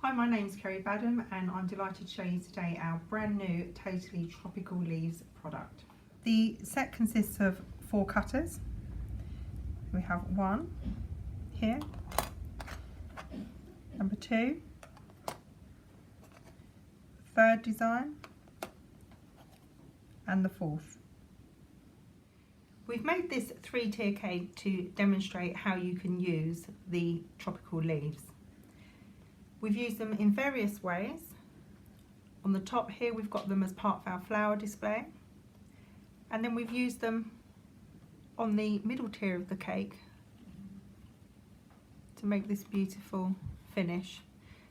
Hi, my name's Ceri and I'm delighted to show you today our brand new Totally Tropical Leaves product. The set consists of 4 cutters. We have one here, number 2, third design and the 4th. We've made this 3-tier cake to demonstrate how you can use the tropical leaves. We've used them in various ways. On the top here we've got them as part of our flower display, and then we've used them on the middle tier of the cake to make this beautiful finish.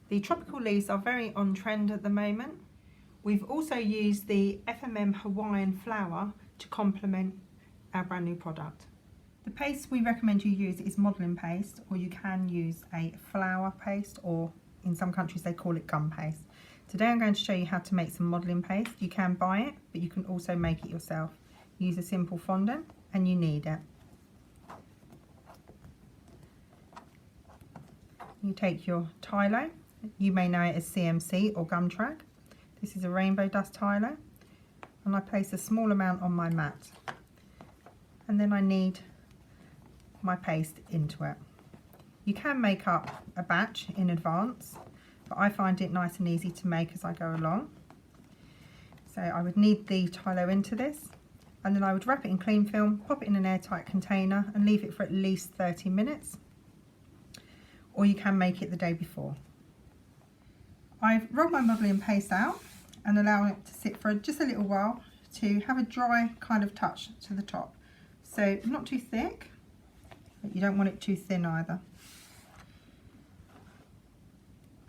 The tropical leaves are very on trend at the moment. We've also used the FMM Hawaiian flower to complement our brand new product. The paste we recommend you use is modelling paste, or you can use a flour paste, or in some countries they call it gum paste. Today I'm going to show you how to make some modelling paste. You can buy it, but you can also make it yourself. Use a simple fondant and you knead it. You take your Tylo, you may know it as CMC or gum track. This is a rainbow dust Tylo, and I place a small amount on my mat. And then I knead my paste into it. You can make up a batch in advance, but I find it nice and easy to make as I go along. So I would knead the Tylo into this, and then I would wrap it in cling film, pop it in an airtight container and leave it for at least 30 minutes. Or you can make it the day before. I've rolled my modelling paste out and allow it to sit for just a little while to have a dry kind of touch to the top. So not too thick, but you don't want it too thin either.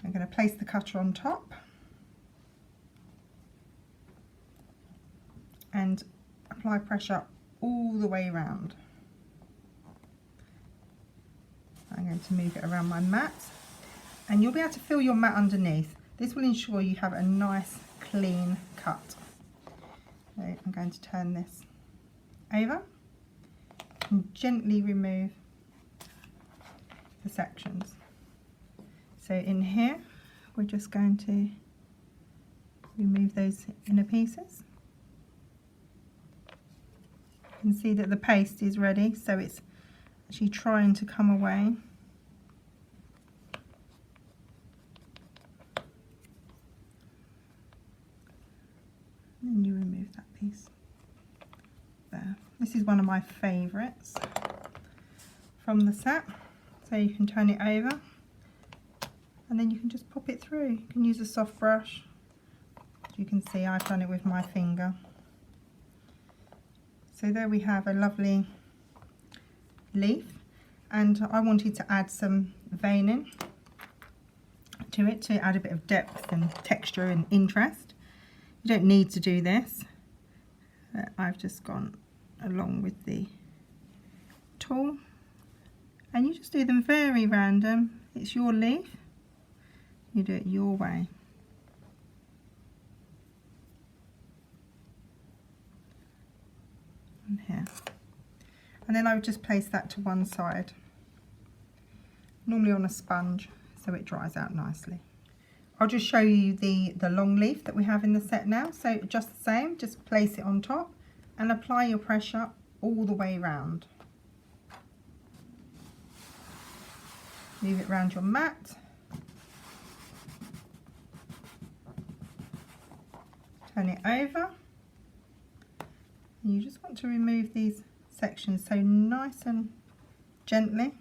I'm going to place the cutter on top and apply pressure all the way around. I'm going to move it around my mat, and you'll be able to feel your mat underneath. This will ensure you have a nice clean cut. So I'm going to turn this over and gently remove the sections. So in here we're just going to remove those inner pieces. You can see that the paste is ready, so it's actually trying to come away. And then you remove that piece there. This is one of my favourites from the set. So you can turn it over and then you can just pop it through. You can use a soft brush. As you can see, I've done it with my finger. So there we have a lovely leaf, and I wanted to add some veining to it to add a bit of depth and texture and interest. You don't need to do this, but I've just gone along with the tool, and you just do them very random. It's your leaf, you do it your way. And here. And then I would just place that to one side, normally on a sponge, so it dries out nicely. I'll just show you the long leaf that we have in the set now. So just the same, just place it on top and apply your pressure all the way round. Move it around your mat. Turn it over. And you just want to remove these sections so nice and gently,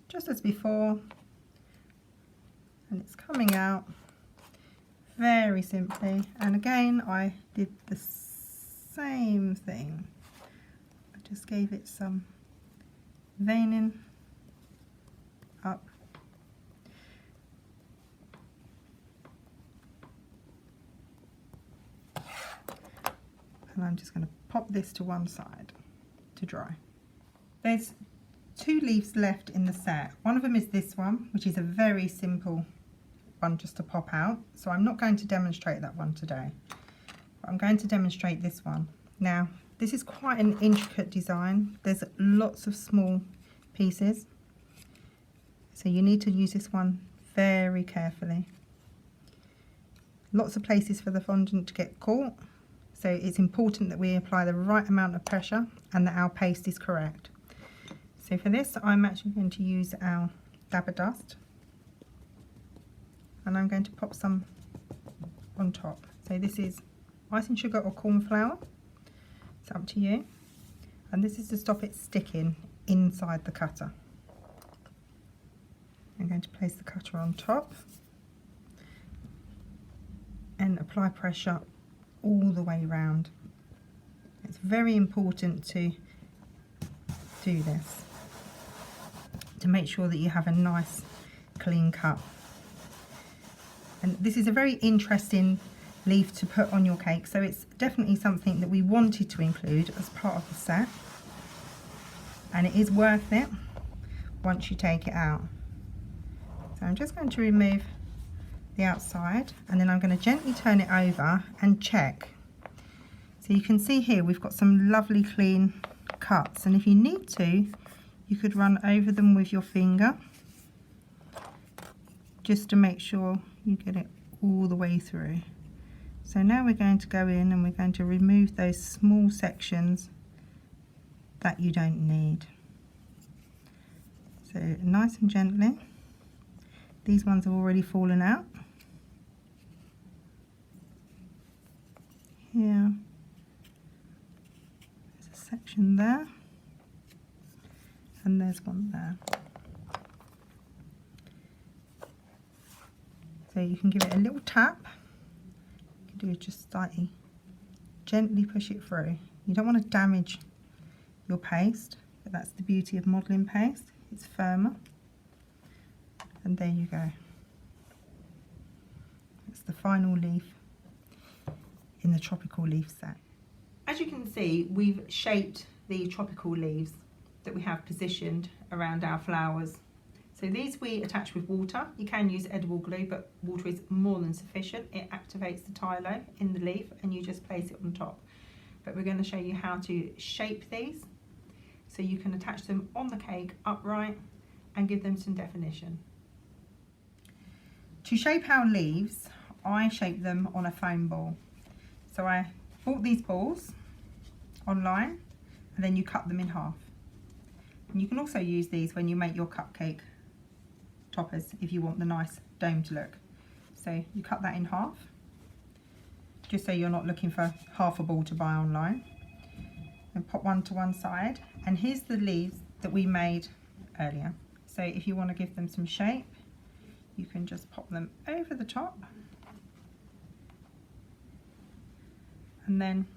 just as before, and it's coming out very simply. And again, I did the same thing. I just gave it some veining up. And I'm just going to pop this to one side to dry. There's 2 leaves left in the set. One of them is this one, which is a very simple one just to pop out. So I'm not going to demonstrate that one today. But I'm going to demonstrate this one. Now, this is quite an intricate design. There's lots of small pieces. So you need to use this one very carefully. Lots of places for the fondant to get caught, so it's important that we apply the right amount of pressure and that our paste is correct. So for this, I'm actually going to use our dabber dust, and I'm going to pop some on top. So this is icing sugar or corn flour, it's up to you, and this is to stop it sticking inside the cutter. I'm going to place the cutter on top and apply pressure all the way round. It's very important to do this to make sure that you have a nice clean cut. And this is a very interesting leaf to put on your cake, so it's definitely something that we wanted to include as part of the set, and it is worth it once you take it out. So I'm just going to remove the outside, and then I'm going to gently turn it over and check. So you can see here we've got some lovely clean cuts, and if you need to, you could run over them with your finger just to make sure you get it all the way through. So now we're going to go in and we're going to remove those small sections that you don't need. So nice and gently. These ones have already fallen out. Here, there's a section there, and there's one there. So you can give it a little tap. You can do it just slightly, gently push it through. You don't want to damage your paste, but that's the beauty of modelling paste. It's firmer. And there you go. It's the final leaf in the tropical leaf set. As you can see, we've shaped the tropical leaves that we have positioned around our flowers. So these we attach with water. You can use edible glue, but water is more than sufficient. It activates the tylo in the leaf and you just place it on top. But we're going to show you how to shape these so you can attach them on the cake upright and give them some definition. To shape our leaves, I shape them on a foam ball. So I bought these balls online, and then you cut them in half. And you can also use these when you make your cupcake toppers if you want the nice domed look. So you cut that in half, just so you're not looking for half a ball to buy online. And pop one to one side. And here's the leaves that we made earlier. So if you want to give them some shape, you can just pop them over the top, and then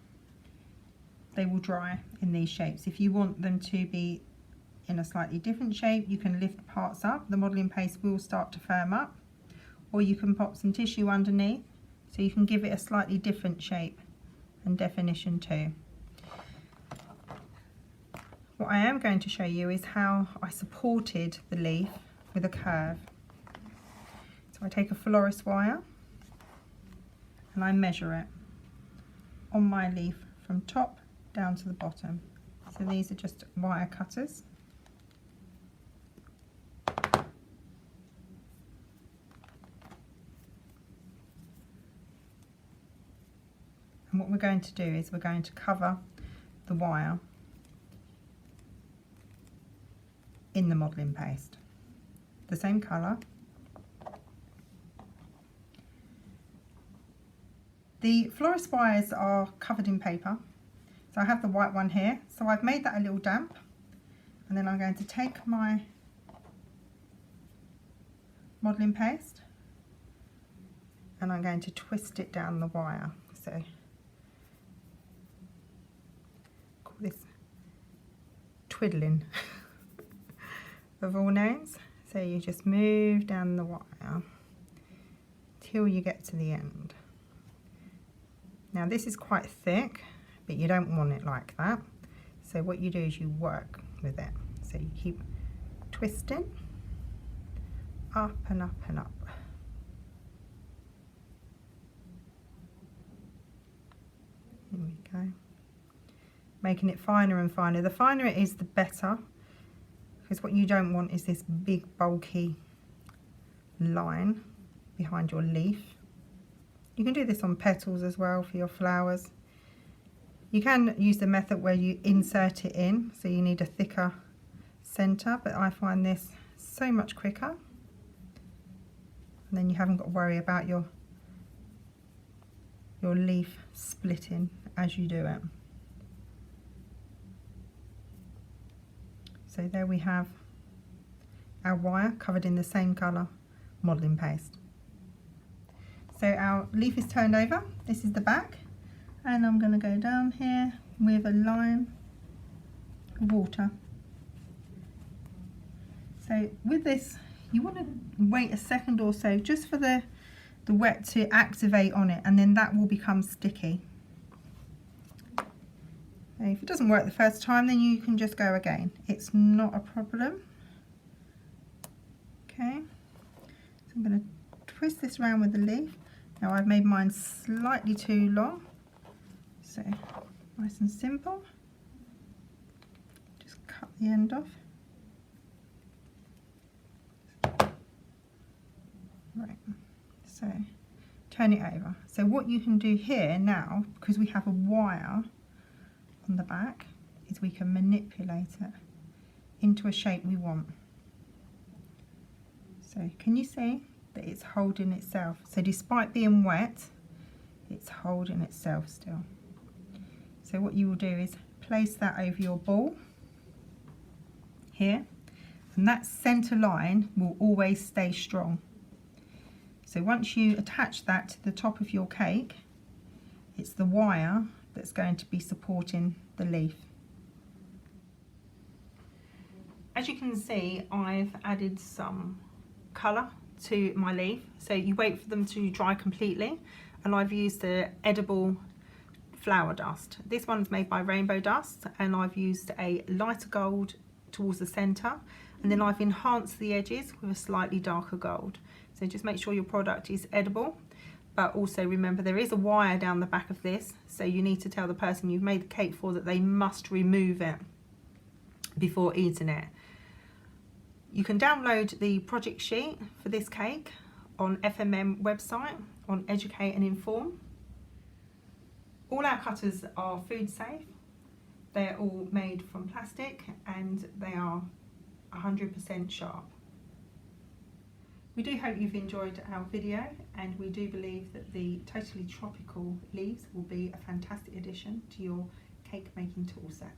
they will dry in these shapes. If you want them to be in a slightly different shape, you can lift parts up. The modelling paste will start to firm up, or you can pop some tissue underneath so you can give it a slightly different shape and definition too. What I am going to show you is how I supported the leaf with a curve. So I take a florist wire and I measure it on my leaf from top down to the bottom. So these are just wire cutters. And what we're going to do is we're going to cover the wire in the modelling paste, the same colour. The florist wires are covered in paper, so I have the white one here, so I've made that a little damp, and then I'm going to take my modelling paste and I'm going to twist it down the wire. So call this twiddling of all names. So you just move down the wire till you get to the end. Now this is quite thick, but you don't want it like that. So what you do is you work with it. So you keep twisting up and up and up. Here we go. Making it finer and finer. The finer it is, the better, because what you don't want is this big bulky line behind your leaf. You can do this on petals as well for your flowers. You can use the method where you insert it in, so you need a thicker centre, but I find this so much quicker. And then you haven't got to worry about your leaf splitting as you do it. So there we have our wire covered in the same colour modelling paste. So our leaf is turned over, this is the back, and I'm going to go down here with a line of water. So with this, you want to wait a second or so just for the wet to activate on it, and then that will become sticky. And if it doesn't work the first time, then you can just go again. It's not a problem. Okay, so I'm going to twist this around with the leaf. Now I've made mine slightly too long, so nice and simple. Just cut the end off. Right, so turn it over. So what you can do here now, because we have a wire on the back, is we can manipulate it into a shape we want. So can you see that it's holding itself? So despite being wet, it's holding itself still. So what you will do is place that over your ball here, and that centre line will always stay strong. So once you attach that to the top of your cake, it's the wire that's going to be supporting the leaf. As you can see, I've added some colour to my leaf. So you wait for them to dry completely, and I've used the edible flower dust. This one's made by Rainbow Dust, and I've used a lighter gold towards the centre, and then I've enhanced the edges with a slightly darker gold. So just make sure your product is edible, but also remember there is a wire down the back of this, so you need to tell the person you've made the cake for that they must remove it before eating it. You can download the project sheet for this cake on FMM website on Educate and Inform. All our cutters are food safe. They're all made from plastic and they are 100% sharp. We do hope you've enjoyed our video, and we do believe that the totally tropical leaves will be a fantastic addition to your cake making tool set.